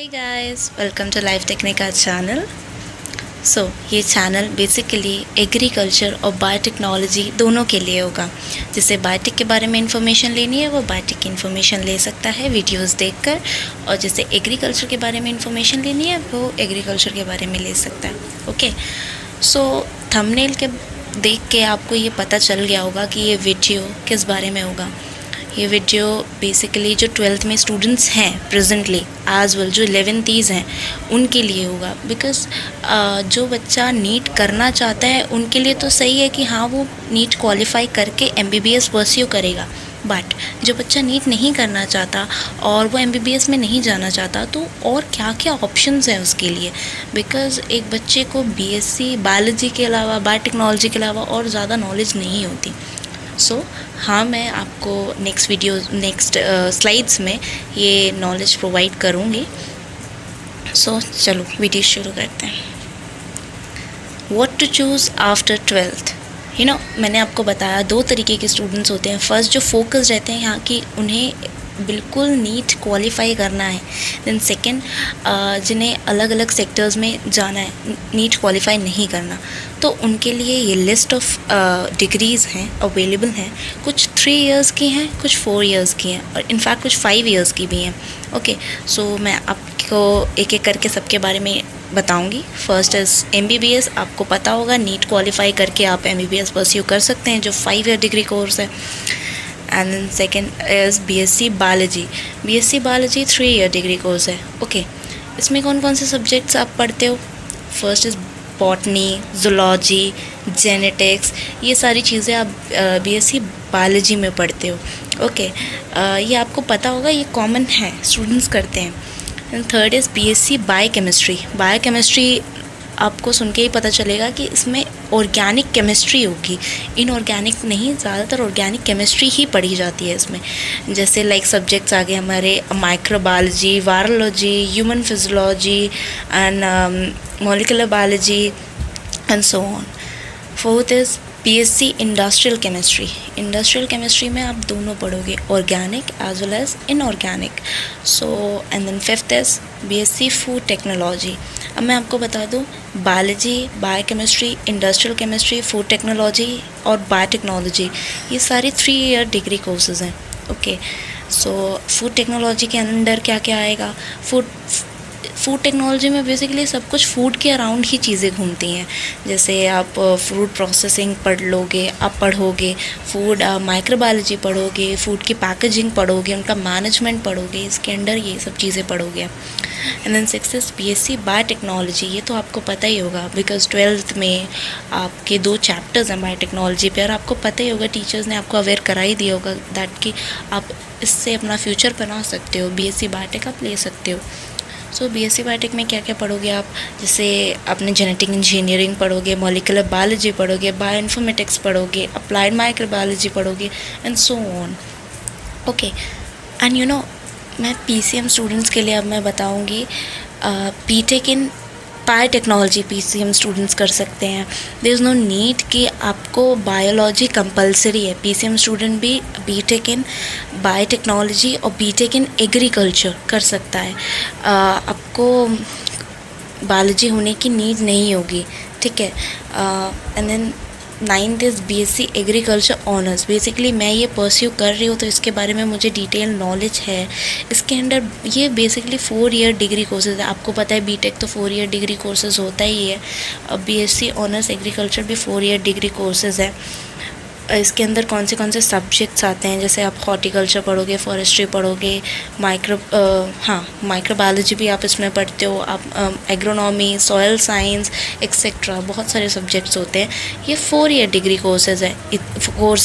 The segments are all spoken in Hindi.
Hey guys, welcome to Life Technica channel. सो ये चैनल बेसिकली एग्रीकल्चर और बायोटेक्नोलॉजी दोनों के लिए होगा। जिसे बायोटेक के बारे में इंफॉर्मेशन लेनी है वो बायोटेक की इन्फॉर्मेशन ले सकता है वीडियोस देखकर, और जिसे एग्रीकल्चर के बारे में इंफॉर्मेशन लेनी है वो एग्रीकल्चर के बारे में ले सकता है। ओके, सो थंबनेल के देख के आपको ये पता चल गया होगा कि ये वीडियो किस बारे में होगा। ये वीडियो बेसिकली जो 12th में स्टूडेंट्स हैं प्रेजेंटली एज वेल, जो 11th हैं उनके लिए होगा। बिकॉज़ जो बच्चा नीट करना चाहता है उनके लिए तो सही है कि हाँ वो नीट क्वालिफाई करके MBBS परस्यू करेगा, बट जो बच्चा नीट नहीं करना चाहता और वो MBBS में नहीं जाना चाहता तो और क्या क्या ऑप्शंस हैं उसके लिए। बिकॉज़ एक बच्चे को BSc बायोलॉजी के अलावा, बायोटेक्नोलॉजी के अलावा और ज़्यादा नॉलेज नहीं होती। हाँ, मैं आपको नेक्स्ट स्लाइड्स में ये नॉलेज प्रोवाइड करूँगी। चलो वीडियो शुरू करते हैं। What to choose after 12th। मैंने आपको बताया 2 तरीके के स्टूडेंट्स होते हैं। फर्स्ट जो फोकस रहते हैं यहाँ कि उन्हें बिल्कुल नीट क्वालिफाई करना है। देन सेकंड जिन्हें अलग अलग सेक्टर्स में जाना है, नीट क्वालिफाई नहीं करना, तो उनके लिए ये लिस्ट ऑफ डिग्रीज़ हैं अवेलेबल हैं। कुछ 3 इयर्स की हैं, कुछ 4 इयर्स की हैं, और इनफैक्ट कुछ 5 इयर्स की भी हैं। ओके, सो मैं आपको एक एक करके सबके बारे में बताऊंगी। First is MBBS। आपको पता होगा नीट क्वालिफाई करके आप MBBS परस्यू कर सकते हैं, जो 5 ईयर डिग्री कोर्स है। And then second is BSc biology. BSc biology 3 year degree course है। ओके, इसमें कौन कौन से सब्जेक्ट्स आप पढ़ते हो? First is botany, zoology, genetics, ये सारी चीज़ें आप BSc बायोलॉजी में पढ़ते हो। ओके, ये आपको पता होगा, ये कॉमन है, स्टूडेंट्स करते हैं। And third is BSc biochemistry. Biochemistry आपको सुन के ही पता चलेगा कि इसमें ऑर्गेनिक केमिस्ट्री होगी, इनऑर्गेनिक नहीं, ज़्यादातर ऑर्गेनिक केमिस्ट्री ही पढ़ी जाती है इसमें। जैसे लाइक सब्जेक्ट्स आ गए हमारे microbiology, virology, human physiology and molecular biology and so on. Fourth is BSc industrial chemistry. Industrial chemistry में आप दोनों पढ़ोगे, organic as well as inorganic. And then fifth is BSc food technology. अब मैं आपको बता दूं, biology, biochemistry, industrial chemistry, food technology और बायोटेक्नोलॉजी, ये सारी 3 ईयर डिग्री कोर्सेज हैं। ओके, सो फूड टेक्नोलॉजी के अंदर क्या क्या आएगा? फूड टेक्नोलॉजी में बेसिकली सब कुछ फूड के अराउंड ही चीज़ें घूमती हैं। जैसे आप फूड प्रोसेसिंग पढ़ोगे, फूड माइक्रोबायोलॉजी पढ़ोगे, फूड की पैकेजिंग पढ़ोगे, उनका मैनेजमेंट पढ़ोगे, इसके अंडर ये सब चीज़ें पढ़ोगे। And then sixth is BSc biotechnology. ये तो आपको पता ही होगा बिकॉज 12th में आपके 2 चैप्टर्स हैं बायोटेक्नोलॉजी पे, और आपको पता ही होगा, टीचर्स ने आपको अवेयर करा ही दिया होगा दैट कि आप इससे अपना फ्यूचर बना सकते हो, BSc बायोटेक आप ले सकते हो। BSc बायोटेक में क्या क्या पढ़ोगे आप? जैसे आपने जेनेटिक इंजीनियरिंग पढ़ोगे, मॉलिक्यूलर बायोलॉजी पढ़ोगे, बायोइन्फॉर्मेटिक्स पढ़ोगे, अप्लाइड माइक्रोबायोलॉजी पढ़ोगे and so on. Okay, and मैं PCM स्टूडेंट्स के लिए अब मैं बताऊंगी BTech इन बायोटेक्नोलॉजी PCM स्टूडेंट्स कर सकते हैं। देयर इज़ नो नीड कि आपको बायोलॉजी कंपलसरी है। PCM स्टूडेंट भी BTech इन बायोटेक्नोलॉजी और BTech इन एग्रीकल्चर कर सकता है। आपको बायोलॉजी होने की नीड नहीं होगी, ठीक है। And then 9th is BSc agriculture honours. Basically मैं ये परस्यू कर रही हूँ तो इसके बारे में मुझे डिटेल नॉलेज है। इसके अंडर ये बेसिकली 4 ईयर डिग्री कोर्सेज है। आपको पता है BTech तो 4 ईयर डिग्री कोर्सेज होता ही है, अब BSc ऑनर्स एग्रीकल्चर भी 4 ईयर डिग्री कोर्सेज है। इसके अंदर कौन से सब्जेक्ट्स आते हैं? जैसे आप हॉर्टिकल्चर पढ़ोगे, फॉरेस्ट्री पढ़ोगे, माइक्रोबायोलॉजी भी आप इसमें पढ़ते हो, आप एग्रोनॉमी, सॉयल साइंस एक्सेट्रा, बहुत सारे सब्जेक्ट्स होते हैं। ये 4 ईयर डिग्री कोर्स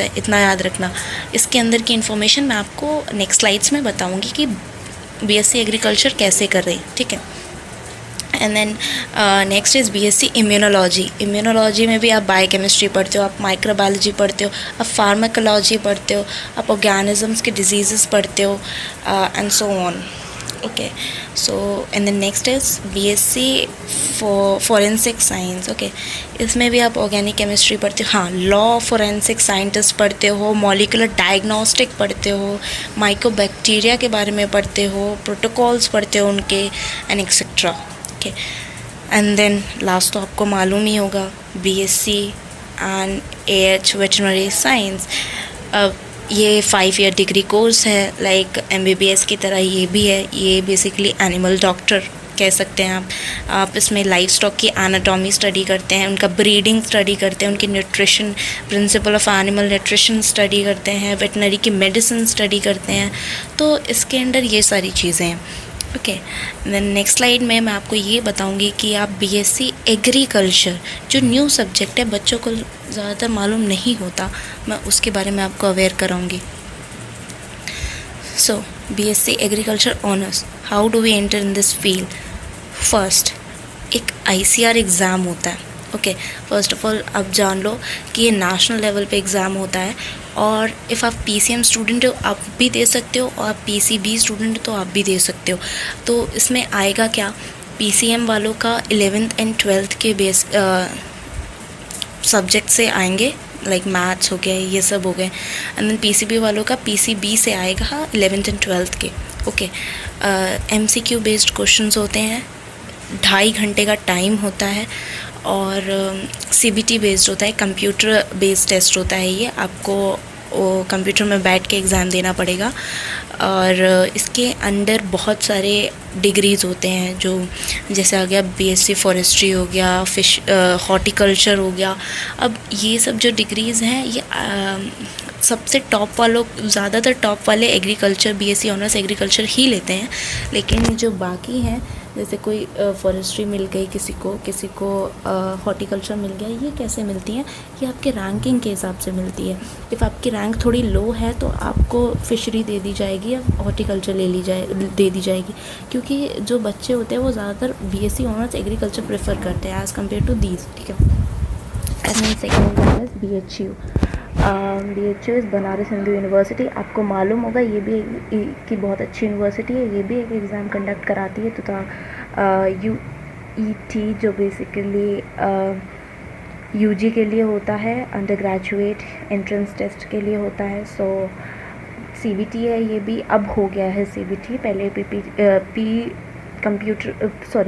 है, इतना याद रखना। इसके अंदर की इन्फॉर्मेशन मैं आपको नेक्स्ट स्लाइड्स में बताऊँगी कि BSc एग्रीकल्चर कैसे कर रही, ठीक है। And then next is BSc immunology. Immunology में भी आप बायोकेमिस्ट्री पढ़ते हो, आप माइक्रोबायोलॉजी पढ़ते हो, आप फार्माकोलॉजी पढ़ते हो, आप ऑर्गेनिजम्स के डिजीज़ेस पढ़ते हो and so on. Okay, so and the next is BSc for forensic science. Okay, इसमें भी आप ऑर्गेनिक केमिस्ट्री पढ़ते हो, हाँ, लॉ फोरेंसिक साइंटिस्ट पढ़ते हो, मॉलिकुलर डायग्नोस्टिक पढ़ते हो, माइक्रोबैक्टीरिया के बारे में पढ़ते हो, प्रोटोकॉल्स पढ़ते हो उनके, and etcetera. Okay, and then last तो आपको मालूम ही होगा, BSc and AH veterinary science. अब ये 5 ईयर डिग्री कोर्स है, लाइक MBBS की तरह ये भी है. ये बेसिकली एनिमल डॉक्टर कह सकते हैं आप इसमें लाइफ स्टॉक की एनाटॉमी स्टडी करते हैं, उनका ब्रीडिंग स्टडी करते हैं, उनकी nutrition, principle of animal nutrition study करते हैं, वेटनरी की मेडिसिन स्टडी करते हैं. तो इसके अंदर ये सारी चीज़ें हैं. ओके, देन नेक्स्ट स्लाइड में मैं आपको ये बताऊंगी कि आप BSc एग्रीकल्चर, जो न्यू सब्जेक्ट है, बच्चों को ज़्यादातर मालूम नहीं होता, मैं उसके बारे में आपको अवेयर कराऊंगी. So BSc agriculture honours, how do we enter in this field. First एक ICR एग्ज़ाम होता है. ओके, फर्स्ट ऑफ ऑल आप जान लो कि ये नेशनल लेवल पे एग्ज़ाम होता है, और इफ़ आप PCM स्टूडेंट हो आप भी दे सकते हो, और आप PCB स्टूडेंट हो तो आप भी दे सकते हो. तो इसमें आएगा क्या, PCM वालों का 11th एंड 12th के बेस सब्जेक्ट से आएंगे, लाइक मैथ्स हो गया, ये सब हो गए. एंड देन PCB वालों का PCB से आएगा 11th एंड 12th के. ओके, MCQ बेस्ड क्वेश्चंस होते हैं, 2.5 घंटे का टाइम होता है, और CBT बेस्ड होता है, कंप्यूटर बेस्ड टेस्ट होता है. ये आपको कंप्यूटर में बैठ के एग्ज़ाम देना पड़ेगा. और इसके अंडर बहुत सारे डिग्रीज़ होते हैं, जो जैसे आ गया BSc फॉरेस्ट्री हो गया, फिश हॉर्टिकल्चर हो गया. अब ये सब जो डिग्रीज़ हैं, ये सबसे टॉप वालों, ज़्यादातर टॉप वाले एग्रीकल्चर, BSc ऑनर्स एग्रीकल्चर ही लेते हैं. लेकिन जो बाकी हैं, जैसे कोई फॉरेस्ट्री मिल गई किसी को हॉर्टिकल्चर मिल गया, ये कैसे मिलती हैं, ये आपके रैंकिंग के हिसाब से मिलती है. इफ़ आपकी रैंक थोड़ी लो है तो आपको फिशरी दे दी जाएगी या हॉर्टिकल्चर दे दी जाएगी, क्योंकि जो बच्चे होते हैं वो ज़्यादातर BSc ऑनर्स एग्रीकल्चर प्रेफर करते हैं एज़ कम्पेयर टू दीज. ठीक है, and second one is BHU. BHU is Banaras Hindu University. आपको मालूम होगा ये भी की बहुत अच्छी यूनिवर्सिटी है. ये भी एक एग्ज़ाम कंडक्ट कराती है. तथा UET जो बेसिकली UG के लिए होता है, अंडर ग्रेजुएट एंट्रेंस टेस्ट के लिए होता है. सो CBT है, ये भी अब हो गया है CBT. पहले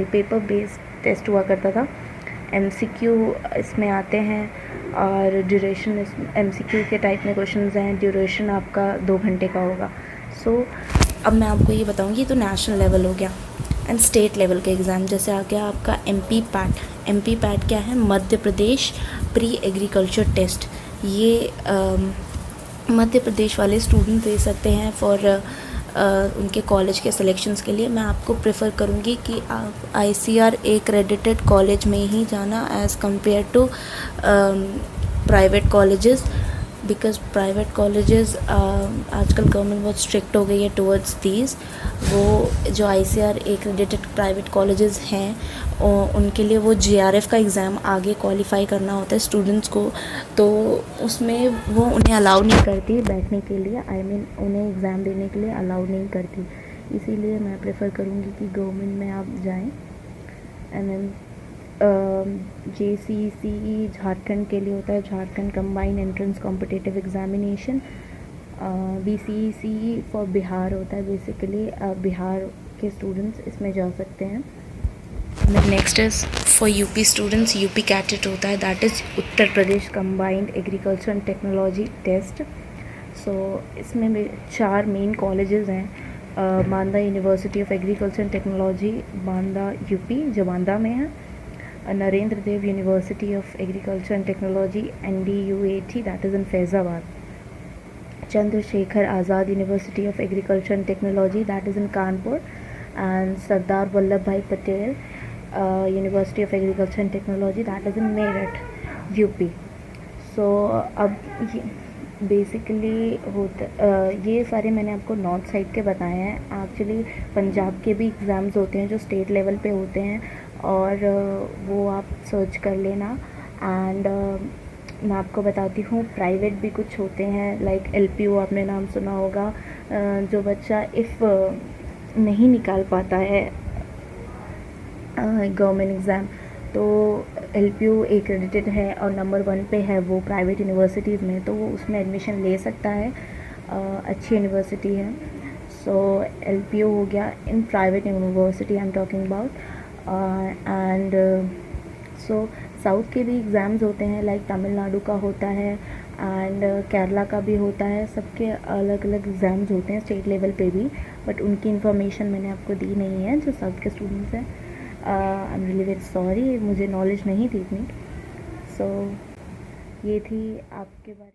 पेपर बेस्ड टेस्ट हुआ करता था. MCQ इसमें आते हैं, और ड्यूरेशन MCQ के टाइप में क्वेश्चंस हैं. ड्यूरेशन आपका 2 घंटे का होगा. सो अब मैं आपको ये बताऊंगी, तो नेशनल लेवल हो गया. एंड स्टेट लेवल का एग्ज़ाम जैसे आ गया आपका MP पैट. MP पैट क्या है, Madhya Pradesh pre agriculture test. ये मध्य प्रदेश वाले स्टूडेंट दे सकते हैं फॉर उनके कॉलेज के सिलेक्शंस के लिए. मैं आपको प्रेफर करूँगी कि आप ICR एक्रेडिटेड कॉलेज में ही जाना as compare to private colleges, because private colleges आजकल गवर्नमेंट बहुत स्ट्रिक्ट हो गई है टुवर्ड्स दीज. वो जो ICR एक्रेडिटेड प्राइवेट कॉलेजेस हैं, उनके लिए वो JRF का एग्ज़ाम आगे क्वालिफाई करना होता है स्टूडेंट्स को, तो उसमें वो उन्हें अलाउ नहीं करती बैठने के लिए. उन्हें एग्ज़ाम देने के लिए अलाउ नहीं करती. इसीलिए मैं प्रेफर करूँगी कि गवर्नमेंट में आप जाएं. एंड देन JCCE झारखंड के लिए होता है, Jharkhand combined entrance competitive examination. BCCE for Bihar होता है. बेसिकली बिहार के स्टूडेंट्स इसमें जा सकते हैं. Next is for UP students, UP CATET होता है, that is Uttar Pradesh combined agriculture and technology test. So इसमें 4 मेन कॉलेजेस हैं. Banda university of agriculture and technology, Banda UP जो बांदा में है. Narendra Dev university of agriculture and technology NDUAT, that is in Faizabad. Chandrashekhar Azad university of agriculture and technology, that is in Kanpur. And Sardar Vallabh Bhai Patel university of agriculture and technology, that is in Meerut UP. सो अब ये बेसिकली ये सारे मैंने आपको नॉर्थ साइड के बताए हैं. एक्चुअली पंजाब के भी एग्ज़ाम्स होते हैं जो स्टेट लेवल पे होते हैं, और वो आप सर्च कर लेना. एंड मैं आपको बताती हूँ प्राइवेट भी कुछ होते हैं, लाइक LPO आपने नाम सुना होगा. जो बच्चा इफ़ नहीं निकाल पाता है गवर्नमेंट एग्ज़ाम, तो LPU एक्रेडिटेड है और नंबर 1 पे है वो प्राइवेट यूनिवर्सिटीज़ में, तो वो उसमें एडमिशन ले सकता है। अच्छी यूनिवर्सिटी है। सो LPU हो गया in private university I am talking about. And so south के भी एग्ज़ाम्स होते हैं, लाइक तमिलनाडु का होता है एंड केरला का भी होता है। सबके अलग अलग एग्ज़ाम्स होते हैं स्टेट लेवल पे भी, बट उनकी इन्फॉर्मेशन मैंने आपको दी नहीं है जो साउथ के स्टूडेंट्स हैं। I am really very sorry, मुझे नॉलेज नहीं थी इतनी। सो ये थी आपके बारे